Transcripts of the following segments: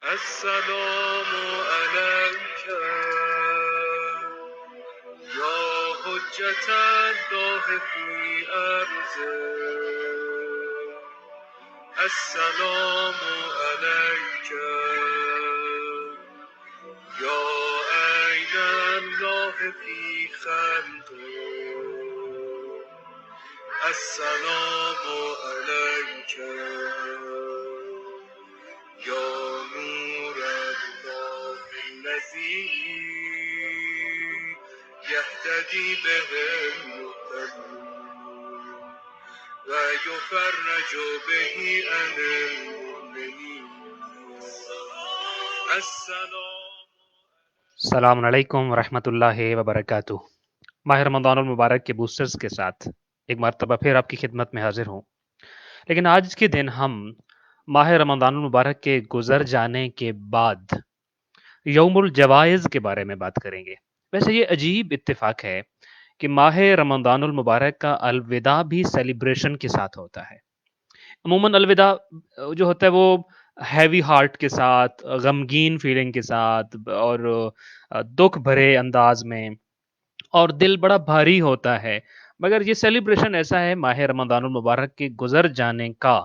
السلام علیک یا حجت اللہ فی ارضه. السلام علیک یا عین الله فی خلقه. السلام علیک یا نور الله الذی یهتدی به المهتدون و یفرج به عن المؤمنین. السلام علیکم ورحمۃ اللہ وبرکاتہ. ماہ رمضان المبارک کے بوسٹرز کے ساتھ ایک مرتبہ پھر آپ کی خدمت میں حاضر ہوں. لیکن آج کے دن ہم ماہ رمضان المبارک کے گزر جانے کے بعد یوم الجوائز کے بارے میں بات کریں گے. ویسے یہ عجیب اتفاق ہے کہ ماہ رمضان المبارک کا الوداع بھی سیلیبریشن کے ساتھ ہوتا ہے. عموماً الوداع جو ہوتا ہے وہ ہیوی ہارٹ کے ساتھ، غمگین فیلنگ کے ساتھ اور دکھ بھرے انداز میں، اور دل بڑا بھاری ہوتا ہے. مگر یہ سیلیبریشن ایسا ہے ماہ رمضان المبارک کے گزر جانے کا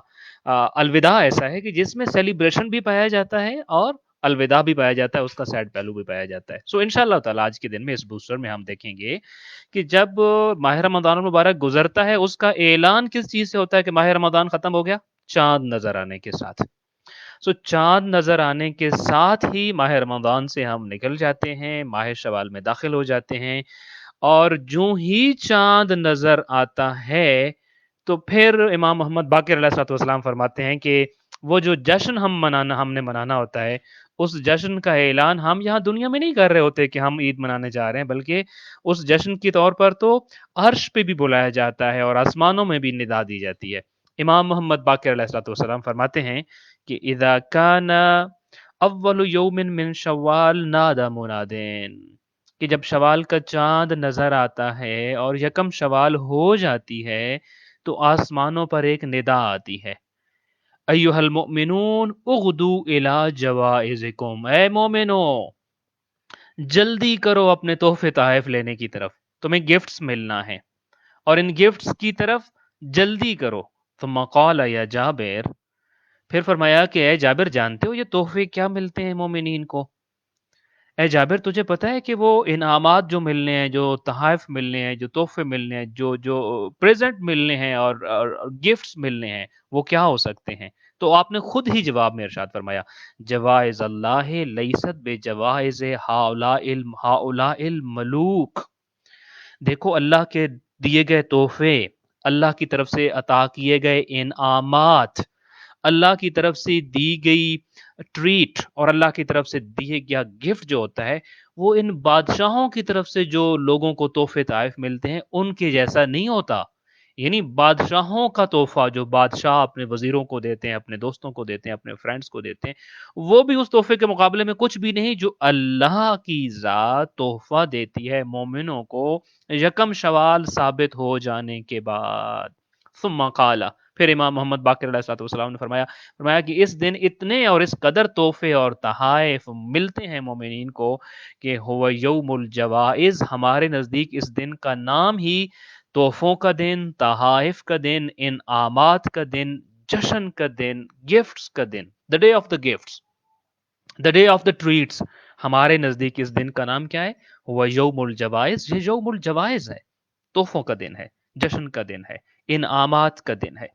الوداع ایسا ہے کہ جس میں سیلیبریشن بھی پایا جاتا ہے اور الوداع بھی پایا جاتا ہے، اس کا سیڈ پہلو بھی پایا جاتا ہے. سو انشاءاللہ تعالی آج کے دن میں اس بوسٹر میں ہم دیکھیں گے کہ جب ماہ رمضان المبارک گزرتا ہے اس کا اعلان کس چیز سے ہوتا ہے کہ ماہ رمضان ختم ہو گیا؟ چاند نظر آنے کے ساتھ. سو چاند نظر آنے کے ساتھ ہی ماہ رمضان سے ہم نکل جاتے ہیں، ماہ شوال میں داخل ہو جاتے ہیں. اور جو ہی چاند نظر آتا ہے تو پھر امام محمد باقر علیہ الصلوۃ والسلام فرماتے ہیں کہ وہ جو جشن ہم نے منانا ہوتا ہے، اس جشن کا اعلان ہم یہاں دنیا میں نہیں کر رہے ہوتے کہ ہم عید منانے جا رہے ہیں، بلکہ اس جشن کے طور پر تو عرش پہ بھی بلایا جاتا ہے اور آسمانوں میں بھی ندا دی جاتی ہے. امام محمد باقر علیہ الصلوۃ والسلام فرماتے ہیں کہ اذا کان اول یوم من شوال نادى منادین، کہ جب شوال کا چاند نظر آتا ہے اور یکم شوال ہو جاتی ہے تو آسمانوں پر ایک ندا آتی ہے، ایھا المؤمنون اغدوا الی جوائزکم، اے مومنو جلدی کرو اپنے تحفے تحائف لینے کی طرف، تمہیں گفٹس ملنا ہے اور ان گفٹس کی طرف جلدی کرو. ثم قال یا جابر، پھر فرمایا کہ اے جابر جانتے ہو یہ تحفے کیا ملتے ہیں مومنین کو؟ اے جابر تجھے پتہ ہے کہ وہ انعامات جو ملنے ہیں، جو تحائف ملنے ہیں، جو تحفے ملنے ہیں، جو پریزنٹ ملنے ہیں اور گفٹس ملنے ہیں، وہ کیا ہو سکتے ہیں؟ تو آپ نے خود ہی جواب میں ارشاد فرمایا جوائز اللہ لیست بے جوائز ہؤلاء الملوک. دیکھو اللہ کے دیے گئے تحفے، اللہ کی طرف سے عطا کیے گئے انعامات، اللہ کی طرف سے دی گئی ٹریٹ اور اللہ کی طرف سے دیے گیا گفٹ جو ہوتا ہے وہ ان بادشاہوں کی طرف سے جو لوگوں کو تحفے تحائف ملتے ہیں ان کے جیسا نہیں ہوتا. یعنی بادشاہوں کا تحفہ جو بادشاہ اپنے وزیروں کو دیتے ہیں، اپنے دوستوں کو دیتے ہیں، اپنے فرینڈز کو دیتے ہیں، وہ بھی اس تحفے کے مقابلے میں کچھ بھی نہیں جو اللہ کی ذات تحفہ دیتی ہے مومنوں کو یکم شوال ثابت ہو جانے کے بعد. ثم قال، پھر امام محمد باقر علیہ السلام نے فرمایا کہ اس دن اتنے اور اس قدر تحفے اور تحائف ملتے ہیں مومنین کو کہ ہوا یوم الجوائز، ہمارے نزدیک اس دن کا نام ہی تحفوں کا دن، تحائف کا دن، انعامات کا دن، جشن کا دن، گفٹس کا دن، the day of the gifts, the day of the treats. ہمارے نزدیک اس دن کا نام کیا ہے؟ ہوا یوم الجوائز. یہ یوم الجوائز ہے، تحفوں کا دن ہے، جشن کا دن ہے، انعامات کا دن ہے.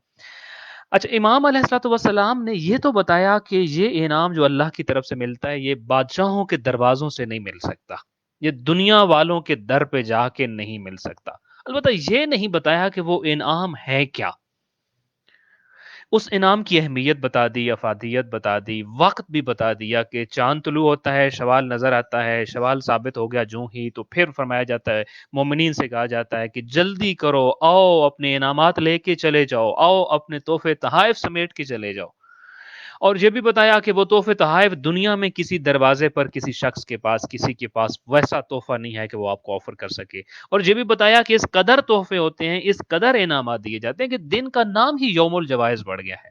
اچھا، امام علیہ الصلوۃ والسلام نے یہ تو بتایا کہ یہ انعام جو اللہ کی طرف سے ملتا ہے یہ بادشاہوں کے دروازوں سے نہیں مل سکتا، یہ دنیا والوں کے در پہ جا کے نہیں مل سکتا. البتہ یہ نہیں بتایا کہ وہ انعام ہے کیا. اس انعام کی اہمیت بتا دی، افادیت بتا دی، وقت بھی بتا دیا کہ چاند طلوع ہوتا ہے، شوال نظر آتا ہے، شوال ثابت ہو گیا جو ہی تو پھر فرمایا جاتا ہے، مومنین سے کہا جاتا ہے کہ جلدی کرو، آؤ اپنے انعامات لے کے چلے جاؤ، آؤ اپنے تحفے تحائف سمیٹ کے چلے جاؤ. اور یہ بھی بتایا کہ وہ تحفے تحائف دنیا میں کسی دروازے پر کسی شخص کے پاس، کسی کے پاس ویسا تحفہ نہیں ہے کہ وہ آپ کو آفر کر سکے. اور یہ بھی بتایا کہ اس قدر تحفے ہوتے ہیں، اس قدر انعامات دیے جاتے ہیں کہ دن کا نام ہی یوم الجوائز پڑ گیا ہے.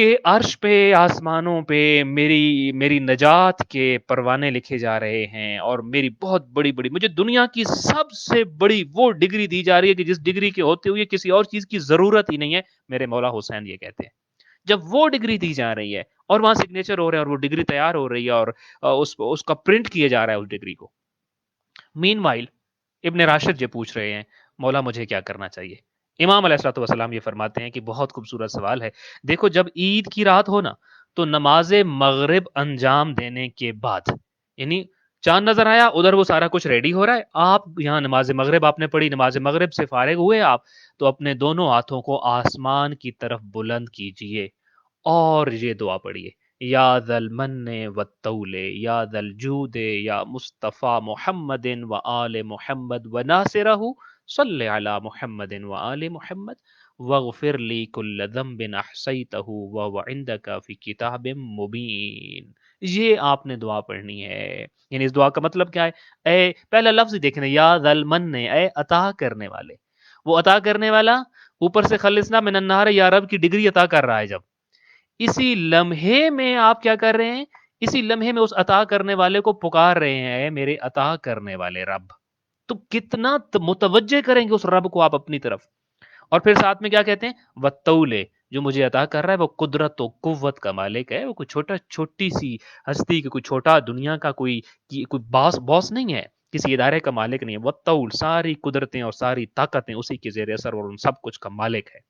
کہ عرش پہ آسمانوں پہ میری میری نجات کے پروانے لکھے جا رہے ہیں، اور میری بہت بڑی بڑی مجھے دنیا کی سب سے بڑی وہ ڈگری دی جا رہی ہے کہ جس ڈگری کے ہوتے ہوئے کسی اور چیز کی ضرورت ہی نہیں ہے. میرے مولا حسین یہ کہتے ہیں. جب وہ ڈگری دی جا رہی ہے اور وہاں سگنیچر ہو رہا ہے اور وہ ڈگری تیار ہو رہی ہے اور اس کا پرنٹ کیے جا رہا ہے اس ڈگری کو. مین وائل ابن راشد یہ پوچھ رہے ہیں مولا مجھے کیا کرنا چاہیے. امام علیہ الصلوۃ والسلام یہ فرماتے ہیں کہ بہت خوبصورت سوال ہے. دیکھو جب عید کی رات ہو نا تو نماز مغرب انجام دینے کے بعد، یعنی چاند نظر آیا ادھر وہ سارا کچھ ریڈی ہو رہا ہے، آپ یہاں نماز مغرب آپ نے پڑھی، نماز مغرب سے فارغ ہوئے آپ، تو اپنے دونوں ہاتھوں کو آسمان کی طرف بلند کیجئے اور یہ دعا پڑھیے: یا ذا المن والطول یا ذا الجود یا مصطفیٰ محمد و آل محمد و ناصرہ صلی علی محمد و آل محمد واغفر لی کل ذنب احصیتہ وهو عندک فی کتاب مبین. یہ آپ نے دعا پڑھنی ہے. یعنی اس دعا کا مطلب کیا ہے؟ اے پہلا لفظ ہی دیکھنا، یا ذا المن، اے عطا کرنے والے. وہ عطا کرنے والا اوپر سے خلصنا من النار، یا رب کی ڈگری عطا کر رہا ہے. جب اسی لمحے میں آپ کیا کر رہے ہیں؟ اسی لمحے میں اس عطا کرنے والے کو پکار رہے ہیں: اے میرے عطا کرنے والے رب. تو کتنا متوجہ کریں گے اس رب کو آپ اپنی طرف. اور پھر ساتھ میں کیا کہتے ہیں؟ وَالطَّوْلِ، جو مجھے عطا کر رہا ہے وہ قدرت و قوت کا مالک ہے. وہ کوئی چھوٹی سی ہستی، کوئی چھوٹا دنیا کا کوئی باس نہیں ہے، کسی ادارے کا مالک نہیں ہے. وَالطَّوْلِ، ساری قدرتیں اور ساری طاقتیں اسی کے زیر اثر اور ان سب کچھ کا مالک ہے.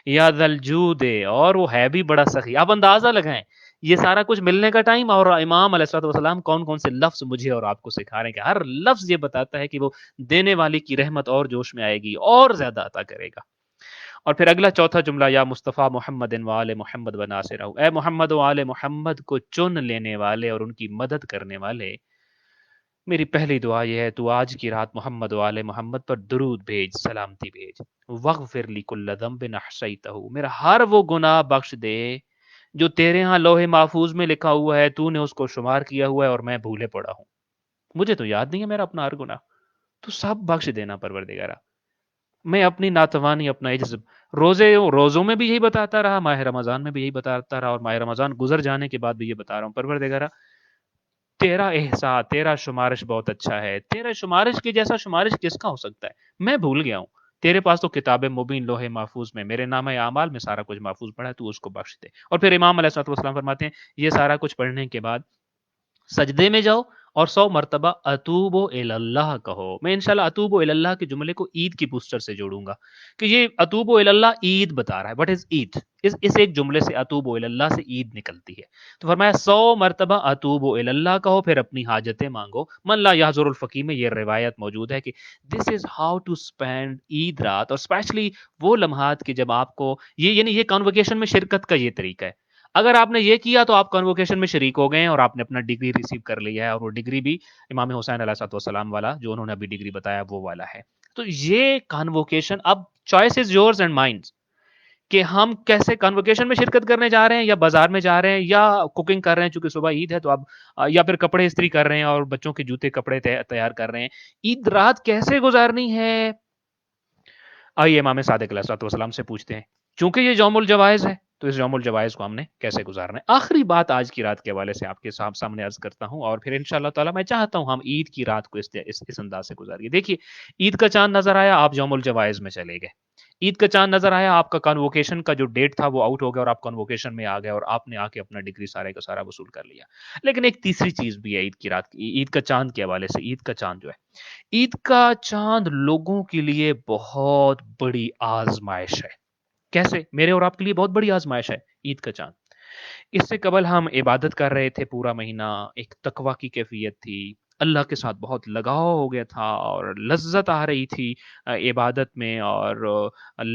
یا ذا الجود، اور وہ ہے بھی بڑا سخی. آپ اندازہ لگائیں یہ سارا کچھ ملنے کا ٹائم، اور امام علیہ الصلوۃ والسلام کون کون سے لفظ مجھے اور آپ کو سکھا رہے ہیں کہ ہر لفظ یہ بتاتا ہے کہ وہ دینے والے کی رحمت اور جوش میں آئے گی اور زیادہ عطا کرے گا. اور پھر اگلا چوتھا جملہ: یا مصطفیٰ محمد و آل محمد و ناصرہ، اے محمد و آل محمد کو چن لینے والے اور ان کی مدد کرنے والے، میری پہلی دعا یہ ہے تو آج کی رات محمد و آل محمد پر درود بھیج، سلامتی بھیج. وغفر لی کل ذنب احصیتہ، میرا ہر وہ گناہ بخش دے جو تیرے ہاں لوح محفوظ میں لکھا ہوا ہے، تو نے اس کو شمار کیا ہوا ہے اور میں بھولے پڑا ہوں. مجھے تو یاد نہیں ہے میرا اپنا ہر گناہ، تو سب بخش دینا پروردگارا. میں اپنی ناتوانی، اپنا عجز روزوں میں بھی یہی بتاتا رہا، ماہ رمضان میں بھی یہی بتاتا رہا، اور ماہ رمضان گزر جانے کے بعد بھی یہ بتا رہا ہوں. پروردگارا تیرا احسان، تیرا شمارش بہت اچھا ہے. تیرا شمارش کے جیسا شمارش کس کا ہو سکتا ہے؟ میں بھول گیا ہوں. تیرے پاس تو کتاب مبین لوح محفوظ میں، میرے نامہ اعمال میں سارا کچھ محفوظ پڑا ہے، تو اس کو بخش دے. اور پھر امام علیہ الصلوۃ والسلام فرماتے ہیں یہ سارا کچھ پڑھنے کے بعد سجدے میں جاؤ اور 100 مرتبہ اتوب اللہ کہو. میں انشاءاللہ اتوب اللہ کے جملے کو عید کی بوسٹر سے جوڑوں گا کہ یہ اتوب اللہ عید بتا رہا ہے. وٹ از عید؟ اس ایک جملے سے اتوب اللہ سے عید نکلتی ہے. تو فرمایا 100 مرتبہ اتوب اللہ کہو، پھر اپنی حاجتیں مانگو. من لا یحضر الفقی میں یہ روایت موجود ہے کہ دس از ہاؤ ٹو اسپینڈ عید رات، اور اسپیشلی وہ لمحات کہ جب آپ کو یعنی یہ کانوکیشن میں شرکت کا یہ طریقہ ہے. اگر آپ نے یہ کیا تو آپ کنووکیشن میں شریک ہو گئے ہیں اور آپ نے اپنا ڈگری ریسیو کر لیا ہے، اور وہ ڈگری بھی امام حسین علیہ السلام والا جو انہوں نے ابھی ڈگری بتایا وہ والا ہے. تو یہ کنووکیشن، اب choice is yours and mind کہ ہم کیسے کنووکیشن میں شرکت کرنے جا رہے ہیں، یا بازار میں جا رہے ہیں، یا کوکنگ کر رہے ہیں چونکہ صبح عید ہے تو اب، یا پھر کپڑے استری کر رہے ہیں اور بچوں کے جوتے کپڑے تیار کر رہے ہیں. عید رات کیسے گزارنی ہے؟ آئیے امام صادق علیہ السلام سے پوچھتے ہیں. چونکہ یہ یوم الجوائز ہے تو اس یوم الجوائز کو ہم نے کیسے گزارنا ہے. آخری بات آج کی رات کے حوالے سے آپ کے سامنے عرض کرتا ہوں، اور پھر انشاءاللہ تعالی میں چاہتا ہوں ہم عید کی رات کو اس انداز سے گزاریے. دیکھیے، عید کا چاند نظر آیا، آپ یوم الجوائز میں چلے گئے. عید کا چاند نظر آیا، آپ کا کنووکیشن کا جو ڈیٹ تھا وہ آؤٹ ہو گیا اور آپ کنووکیشن میں آ گئے اور آپ نے آ کے اپنا ڈگری سارے کا سارا وصول کر لیا. لیکن ایک تیسری چیز بھی ہے عید کی رات کی، عید کا چاند کے حوالے سے. عید کا چاند جو ہے، عید کا چاند لوگوں کے لیے بہت بڑی آزمائش ہے. کیسے؟ میرے اور آپ کے لیے بہت بڑی آزمائش ہے عید کا چاند. اس سے قبل ہم عبادت کر رہے تھے پورا مہینہ، ایک تقوی کی کیفیت تھی، اللہ کے ساتھ بہت لگاؤ ہو گیا تھا اور لذت آ رہی تھی عبادت میں، اور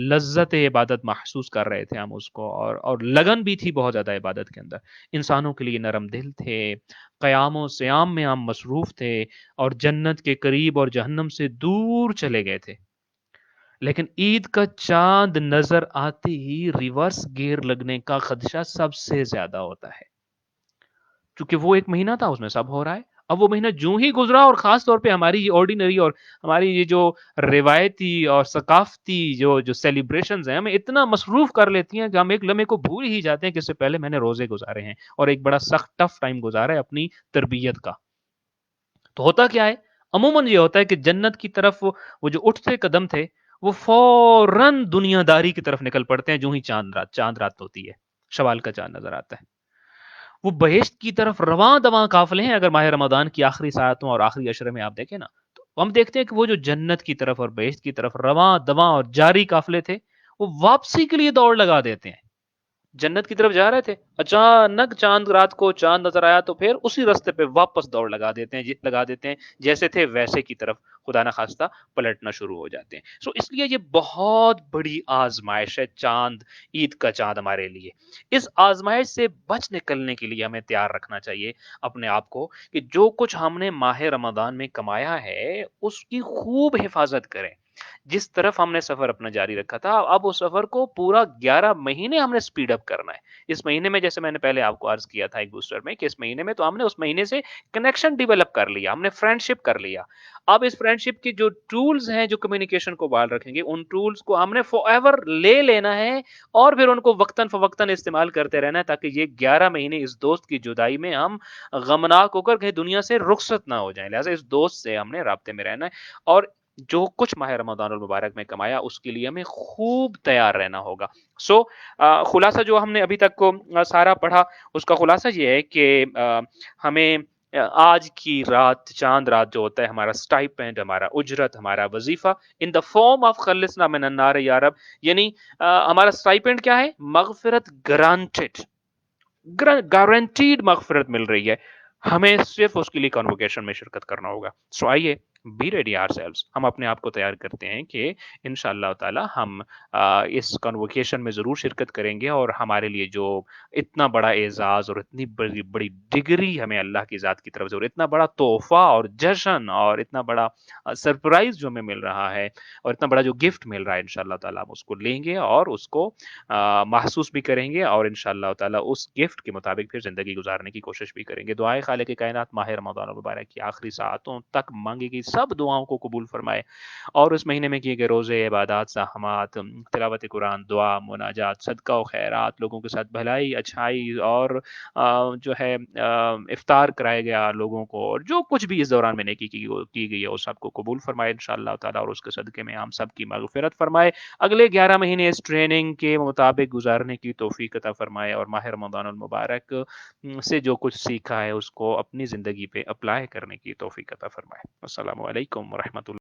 لذت عبادت محسوس کر رہے تھے ہم اس کو، اور لگن بھی تھی بہت زیادہ عبادت کے اندر. انسانوں کے لیے نرم دل تھے، قیام و سیام میں ہم مصروف تھے، اور جنت کے قریب اور جہنم سے دور چلے گئے تھے. لیکن عید کا چاند نظر آتے ہی ریورس گیئر لگنے کا خدشہ سب سے زیادہ ہوتا ہے، کیونکہ وہ ایک مہینہ تھا اس میں سب ہو رہا ہے. اب وہ مہینہ جوں ہی گزرا اور خاص طور پہ ہماری یہ آرڈینری اور ہماری یہ جو روایتی اور ثقافتی جو سیلیبریشنز ہیں ہمیں اتنا مصروف کر لیتی ہیں کہ ہم ایک لمحے کو بھول ہی جاتے ہیں کہ اس سے پہلے میں نے روزے گزارے ہیں اور ایک بڑا سخت ٹف ٹائم گزارا ہے اپنی تربیت کا. تو ہوتا کیا ہے؟ عموماً یہ ہوتا ہے کہ جنت کی طرف وہ جو اٹھتے قدم تھے وہ فوراً دنیا داری کی طرف نکل پڑتے ہیں جو ہی چاند رات ہوتی ہے، شوال کا چاند نظر آتا ہے. وہ بہشت کی طرف رواں دواں قافلے ہیں. اگر ماہ رمضان کی آخری ساعتوں اور آخری عشرے میں آپ دیکھیں نا تو ہم دیکھتے ہیں کہ وہ جو جنت کی طرف اور بہشت کی طرف رواں دواں اور جاری قافلے تھے وہ واپسی کے لیے دوڑ لگا دیتے ہیں. جنت کی طرف جا رہے تھے، اچانک چاند رات کو چاند نظر آیا تو پھر اسی راستے پہ واپس دوڑ لگا دیتے ہیں جیسے تھے ویسے کی طرف خدا نہ خواستہ پلٹنا شروع ہو جاتے ہیں. سو اس لیے یہ بہت بڑی آزمائش ہے چاند، عید کا چاند ہمارے لیے. اس آزمائش سے بچ نکلنے کے لیے ہمیں تیار رکھنا چاہیے اپنے آپ کو کہ جو کچھ ہم نے ماہ رمضان میں کمایا ہے اس کی خوب حفاظت کریں. جس طرف ہم نے سفر اپنا جاری رکھا تھا اب اس سفر کو پورا 11 مہینے ہم نے سپیڈ اپ کرنا ہے. اس مہینے میں جیسے میں نے پہلے آپ کو عرض کیا تھا ایک بوسٹر میں کہ اس مہینے میں تو ہم نے اس مہینے سے کنیکشن ڈیولپ کر لیا، ہم نے فرینڈ شپ کر لیا. اب اس فرینڈ شپ کی جو ٹولز ہیں جو کمیونیکیشن کو بحال رکھیں گے ان ٹولز کو ہم نے فار ایور لے لینا ہے اور پھر ان کو وقتاً فوقتاً استعمال کرتے رہنا ہے تاکہ یہ 11 مہینے اس دوست کی جدائی میں ہم غمناک ہو کر کہیں دنیا سے رخصت نہ ہو جائیں. لہٰذا اس دوست سے ہم نے رابطے میں رہنا ہے اور جو کچھ ماہ رمضان المبارک میں کمایا اس کے لیے ہمیں خوب تیار رہنا ہوگا. سو خلاصہ جو ہم نے ابھی تک کو سارا پڑھا اس کا خلاصہ یہ ہے کہ ہمیں آج کی رات چاند رات جو ہوتا ہے ہمارا سٹائپینڈ، ہمارا اجرت، ہمارا وظیفہ ان دا فارم آف خلصنا من النار یا رب، یعنی ہمارا سٹائپینڈ کیا ہے؟ مغفرت گرانٹیڈ، گارنٹیڈ مغفرت مل رہی ہے. ہمیں صرف اس کے لیے کنوکیشن میں شرکت کرنا ہوگا. سو آئیے بی ریڈی آر سیلوز، ہم اپنے آپ کو تیار کرتے ہیں کہ ان شاء اللہ تعالی ہم اس کنوکیشن میں ضرور شرکت کریں گے اور ہمارے لیے جو اتنا بڑا اعزاز اور اتنی بڑی بڑی ڈگری ہمیں اللہ کی ذات کی طرف سے اور اتنا بڑا تحفہ اور جشن اور اتنا بڑا سرپرائز جو ہمیں مل رہا ہے اور اتنا بڑا جو گفٹ مل رہا ہے ان شاء اللہ تعالیٰ ہم اس کو لیں گے اور اس کو محسوس بھی کریں گے اور ان شاء اللہ تعالیٰ اس گفٹ کے مطابق پھر زندگی گزارنے کی کوشش بھی کریں گے. دعائے خالق کائنات ماہ رمضان المبارک کی آخری ساعتوں تک مانگی گئی سب دعاؤں کو قبول فرمائے اور اس مہینے میں کیے گئے روزے، عبادات، زحمات، تلاوت قرآن، دعا، مناجات، صدقہ و خیرات، لوگوں کے ساتھ بھلائی، اچھائی اور جو ہے افطار کرایا گیا لوگوں کو اور جو کچھ بھی اس دوران میں نیکی کی گئی ہے وہ سب کو قبول فرمائے انشاءاللہ تعالیٰ اور اس کے صدقے میں ہم سب کی مغفرت فرمائے. اگلے 11 مہینے اس ٹریننگ کے مطابق گزارنے کی توفیق عطا فرمائے اور ماہ رمضان المبارک سے جو کچھ سیکھا ہے اس کو اپنی زندگی پہ اپلائی کرنے کی توفیق عطا فرمائے. السلام علیکم ورحمۃ اللہ.